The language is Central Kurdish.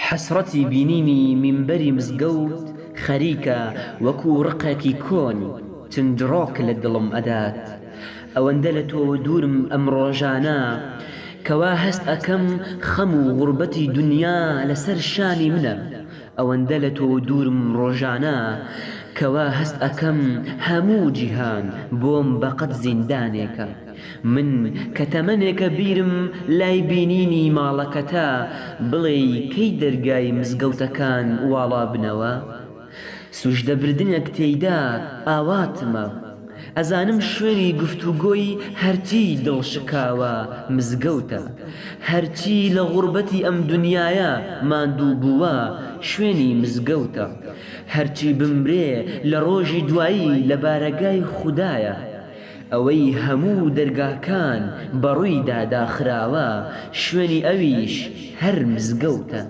حسرەتی بینینی منبەری مزگەوت خەریکە وەکوو ڕقێکی کۆنی چنجڕۆک لە دڵم ئەدات. ئەوەندە لە تۆ دوورم ئەم ڕۆژانە کەوا هەست ئەکەم خەم و غوربەتی دونیا لەسەر شانی منە. ئەوەندە لە تۆ دوورم ڕۆژانە کەوا هەست ئەکەم هەموو جیهان بۆم بەقەت زیندانێکە. من کە تەمەنێکە بیرم لای بینینی ماڵەکەتە بڵێ کەی دەرگای مزگەوتەکان واڵا بنەوە. سوژدەبردنێک تێیدا ئاواتمە، ئەزانم شوێنی گفتوگۆی هەرچی دڵشکاوە مزگەوتە. هەرچی لە غوربەتی ئەم دنیایە ماندوو بووە شوێنی مزگەوتە. هەرچی بمرێ لە ڕۆژی دوایی لە بارەگای خودایە. ئەوەی هەموو دەرگاکان بەڕوویدا داخراوە شوێنی ئەویش هەر مزگەوتە.